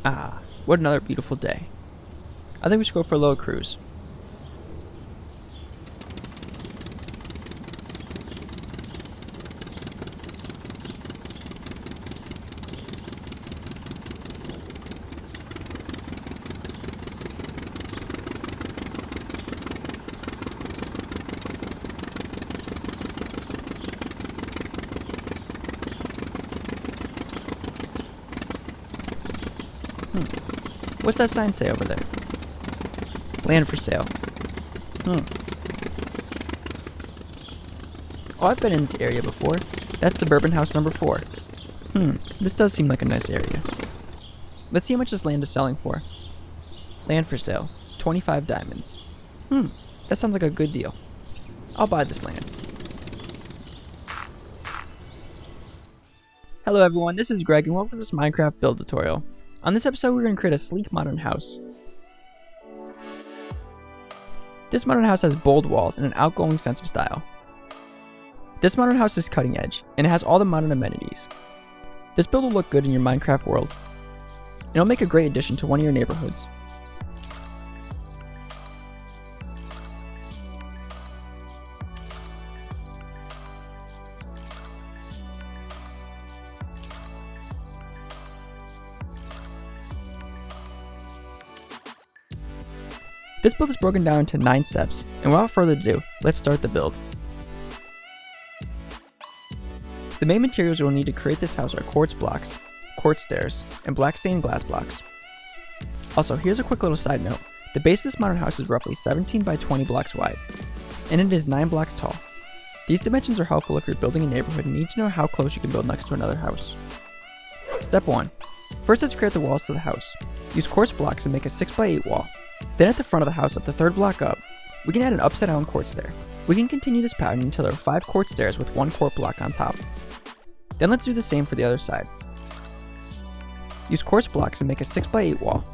Ah, what another beautiful day. I think we should go for a little cruise. What's that sign say over there? Land for sale. Oh, I've been in this area before. That's suburban house number 4. This does seem like a nice area. Let's see how much this land is selling for. Land for sale. 25 diamonds. That sounds like a good deal. I'll buy this land. Hello everyone, this is Greg and welcome to this Minecraft build tutorial. On this episode we're going to create a sleek modern house. This modern house has bold walls and an outgoing sense of style. This modern house is cutting edge, and it has all the modern amenities. This build will look good in your Minecraft world, and it'll make a great addition to one of your neighborhoods. This build is broken down into 9 steps, and without further ado, let's start the build. The main materials you will need to create this house are quartz blocks, quartz stairs, and black stained glass blocks. Also, here's a quick little side note. The base of this modern house is roughly 17 by 20 blocks wide, and it is 9 blocks tall. These dimensions are helpful if you're building a neighborhood and need to know how close you can build next to another house. Step 1. First, let's create the walls to the house. Use quartz blocks and make a 6 by 8 wall. Then at the front of the house at the 3rd block up, we can add an upside down quartz stair. We can continue this pattern until there are 5 quartz stairs with 1 quartz block on top. Then let's do the same for the other side. Use quartz blocks and make a 6 by 8 wall.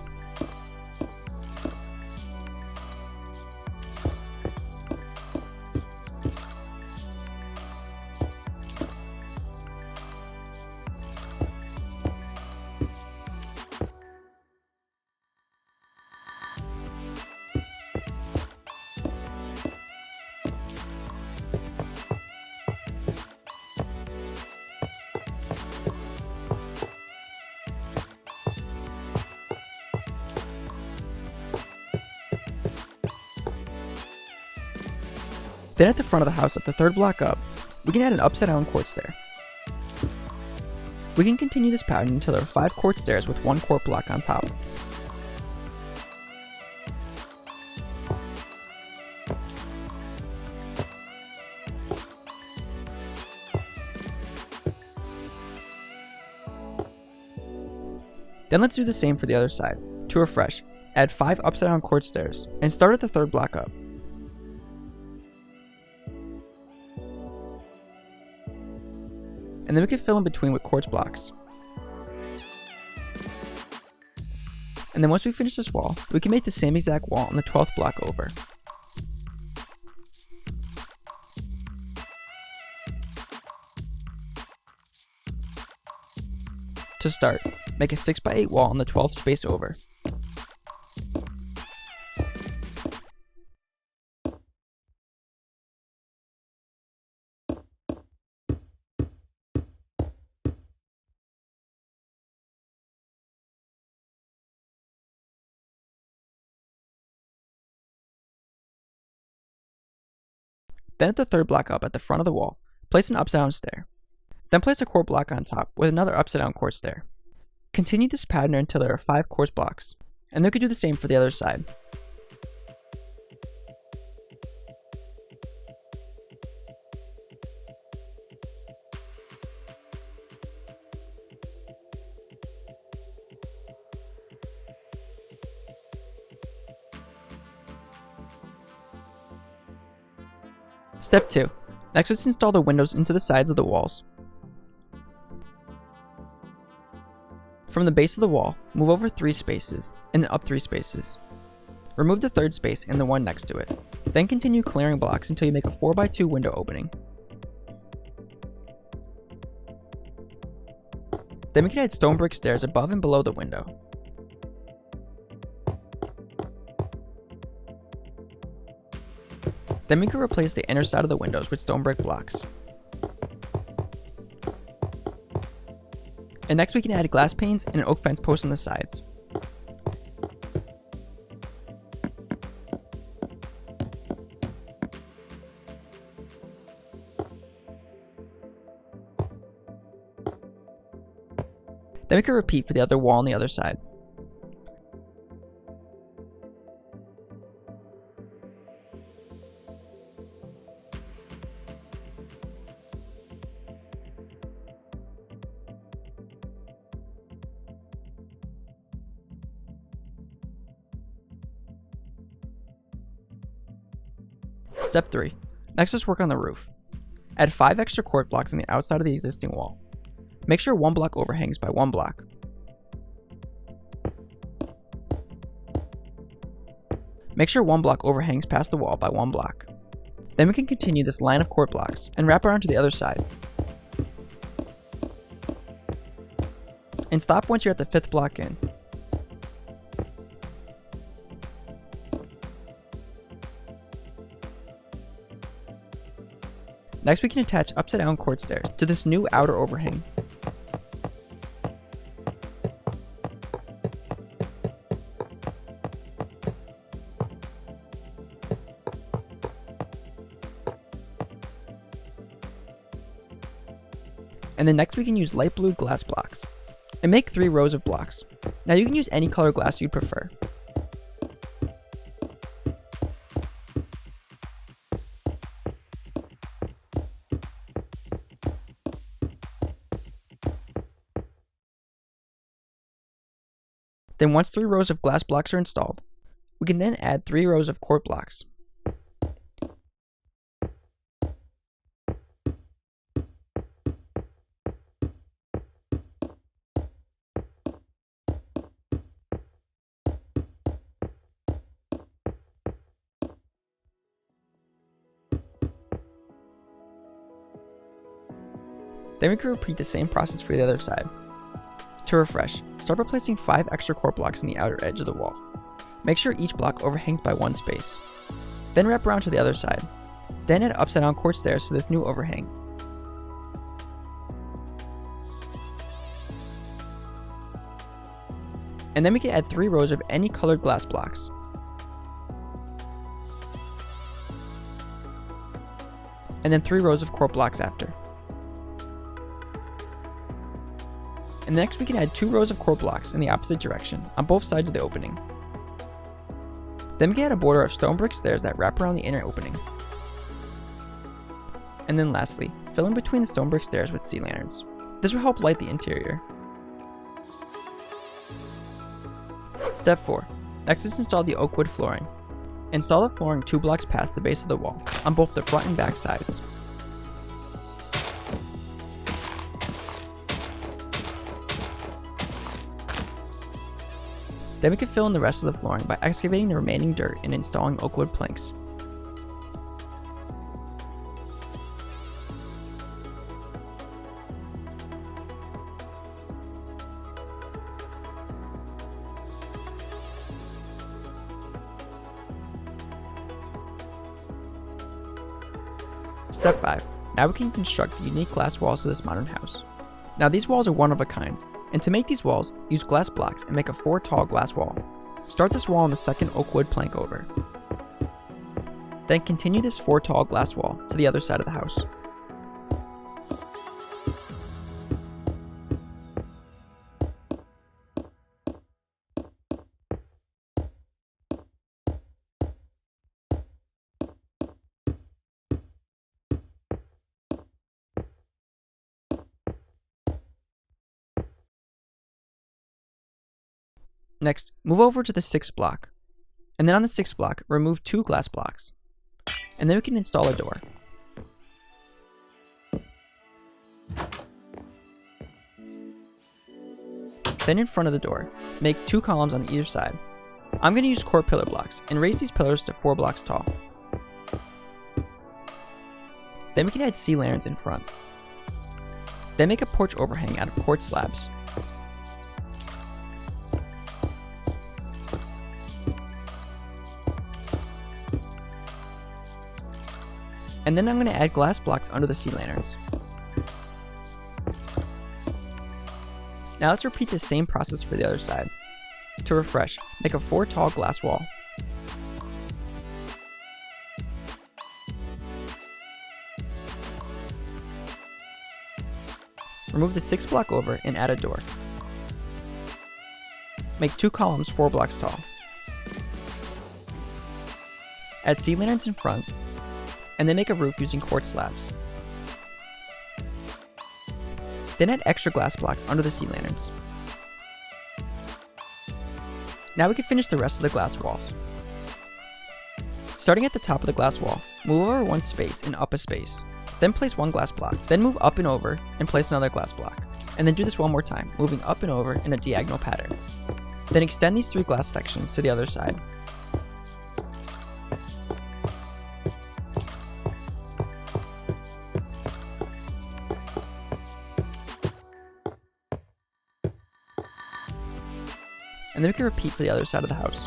Then at the front of the house at the 3rd block up, we can add an upside down quartz stair. We can continue this pattern until there are 5 quartz stairs with 1 quartz block on top. Then let's do the same for the other side. To refresh, add 5 upside down quartz stairs and start at the 3rd block up. And then we can fill in between with quartz blocks. And then once we finish this wall, we can make the same exact wall on the 12th block over. To start, make a 6 by 8 wall on the 12th space over. Then at the 3rd block up at the front of the wall, place an upside down stair. Then place a quartz block on top with another upside down quartz stair. Continue this pattern until there are 5 quartz blocks, and then we can do the same for the other side. Step 2. Next, let's install the windows into the sides of the walls. From the base of the wall, move over 3 spaces, and then up 3 spaces. Remove the 3rd space and the one next to it. Then continue clearing blocks until you make a 4x2 window opening. Then we can add stone brick stairs above and below the window. Then we can replace the inner side of the windows with stone brick blocks. And next we can add glass panes and an oak fence post on the sides. Then we can repeat for the other wall on the other side. Step 3. Next, let's work on the roof. Add 5 extra court blocks on the outside of the existing wall. Make sure 1 block overhangs by 1 block. Make sure 1 block overhangs past the wall by 1 block. Then we can continue this line of court blocks and wrap around to the other side. And stop once you're at the 5th block in. Next we can attach upside down court stairs to this new outer overhang. And then next we can use light blue glass blocks. And make 3 rows of blocks. Now you can use any color glass you'd prefer. Then once 3 rows of glass blocks are installed, we can then add 3 rows of court blocks. Then we can repeat the same process for the other side. To refresh, start by placing 5 extra court blocks on the outer edge of the wall. Make sure each block overhangs by 1 space. Then wrap around to the other side. Then add upside down court stairs to this new overhang. And then we can add 3 rows of any colored glass blocks. And then 3 rows of court blocks after. And next we can add 2 rows of court blocks in the opposite direction on both sides of the opening. Then we can add a border of stone brick stairs that wrap around the inner opening. And then lastly, fill in between the stone brick stairs with sea lanterns. This will help light the interior. Step 4. Next is install the oak wood flooring. Install the flooring 2 blocks past the base of the wall on both the front and back sides. Then we can fill in the rest of the flooring by excavating the remaining dirt and installing oak wood planks. Step 5. Now we can construct the unique glass walls to this modern house. Now these walls are one of a kind. And to make these walls, use glass blocks and make a 4 tall glass wall. Start this wall on the second oak wood plank over. Then continue this 4 tall glass wall to the other side of the house. Next, move over to the 6th block, and then on the 6th block, remove 2 glass blocks, and then we can install a door. Then in front of the door, make 2 columns on either side. I'm going to use core pillar blocks and raise these pillars to 4 blocks tall. Then we can add sea lanterns in front. Then make a porch overhang out of quartz slabs. And then I'm going to add glass blocks under the sea lanterns. Now let's repeat the same process for the other side. To refresh, make a 4 tall glass wall. Remove the 6 block over and add a door. Make 2 columns 4 blocks tall. Add sea lanterns in front, and then make a roof using quartz slabs. Then add extra glass blocks under the sea lanterns. Now we can finish the rest of the glass walls. Starting at the top of the glass wall, move over 1 space and up a space. Then place 1 glass block. Then move up and over and place another glass block. And then do this one more time, moving up and over in a diagonal pattern. Then extend these 3 glass sections to the other side. And then we can repeat for the other side of the house.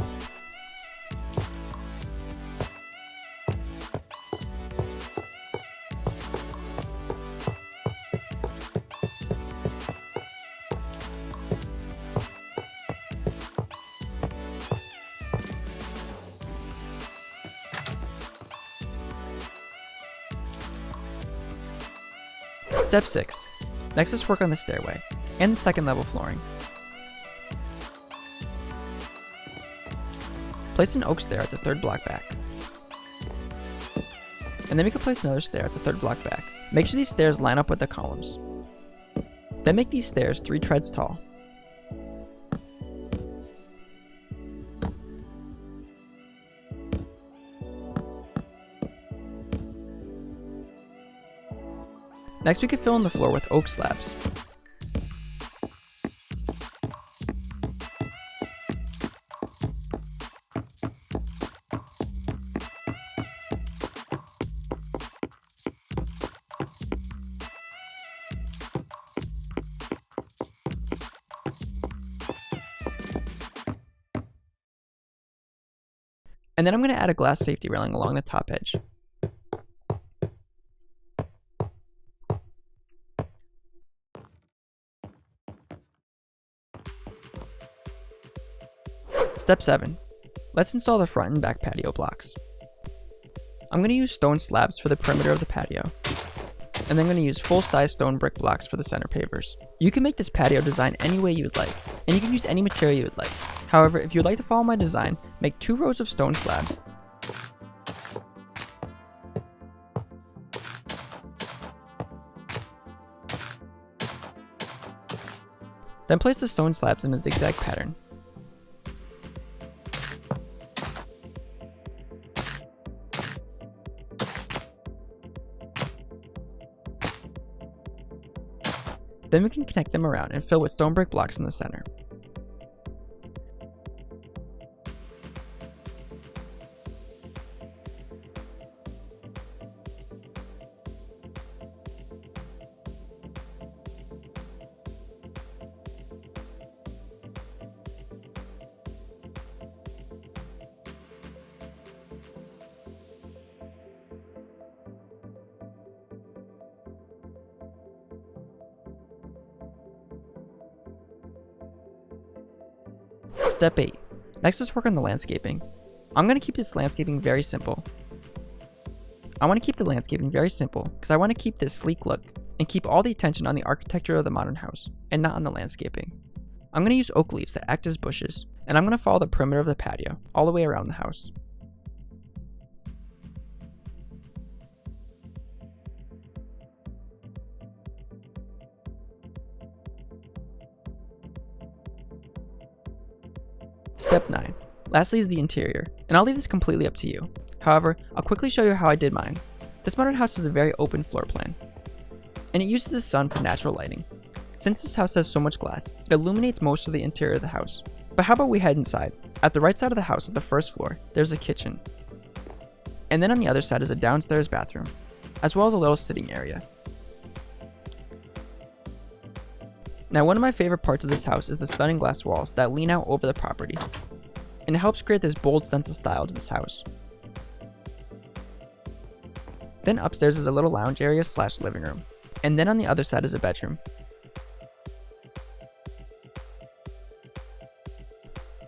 Step 6. Next, let's work on the stairway and the second level flooring. Place an oak stair at the 3rd block back. And then we can place another stair at the 3rd block back. Make sure these stairs line up with the columns. Then make these stairs 3 treads tall. Next, we can fill in the floor with oak slabs. And then I'm going to add a glass safety railing along the top edge. Step 7. Let's install the front and back patio blocks. I'm going to use stone slabs for the perimeter of the patio, and then I'm going to use full-size stone brick blocks for the center pavers. You can make this patio design any way you would like, and you can use any material you would like. However, if you would like to follow my design, make 2 rows of stone slabs, then place the stone slabs in a zigzag pattern. Then we can connect them around and fill with stone brick blocks in the center. Step 8. Next, let's work on the landscaping. I'm going to keep this landscaping very simple. I want to keep the landscaping very simple because I want to keep this sleek look and keep all the attention on the architecture of the modern house and not on the landscaping. I'm going to use oak leaves that act as bushes, and I'm going to follow the perimeter of the patio all the way around the house. Step 9. Lastly is the interior, and I'll leave this completely up to you. However, I'll quickly show you how I did mine. This modern house has a very open floor plan, and it uses the sun for natural lighting. Since this house has so much glass, it illuminates most of the interior of the house. But how about we head inside? At the right side of the house, at the first floor, there's a kitchen. And then on the other side is a downstairs bathroom, as well as a little sitting area. Now, one of my favorite parts of this house is the stunning glass walls that lean out over the property, and it helps create this bold sense of style to this house. Then upstairs is a little lounge area / living room. And then on the other side is a bedroom.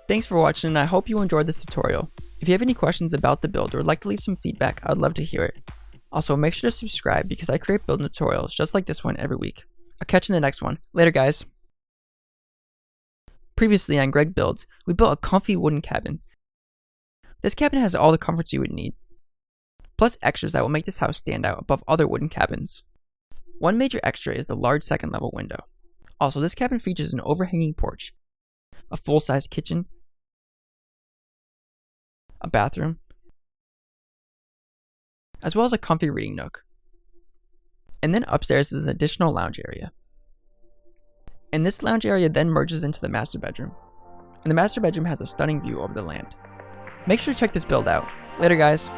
Thanks for watching, and I hope you enjoyed this tutorial. If you have any questions about the build or would like to leave some feedback, I'd love to hear it. Also, make sure to subscribe because I create build tutorials just like this one every week. I'll catch you in the next one. Later, guys. Previously on Greg Builds, we built a comfy wooden cabin. This cabin has all the comforts you would need, plus extras that will make this house stand out above other wooden cabins. One major extra is the large second level window. Also, this cabin features an overhanging porch, a full-size kitchen, a bathroom, as well as a comfy reading nook. And then upstairs is an additional lounge area. And this lounge area then merges into the master bedroom. And the master bedroom has a stunning view over the land. Make sure to check this build out. Later, guys.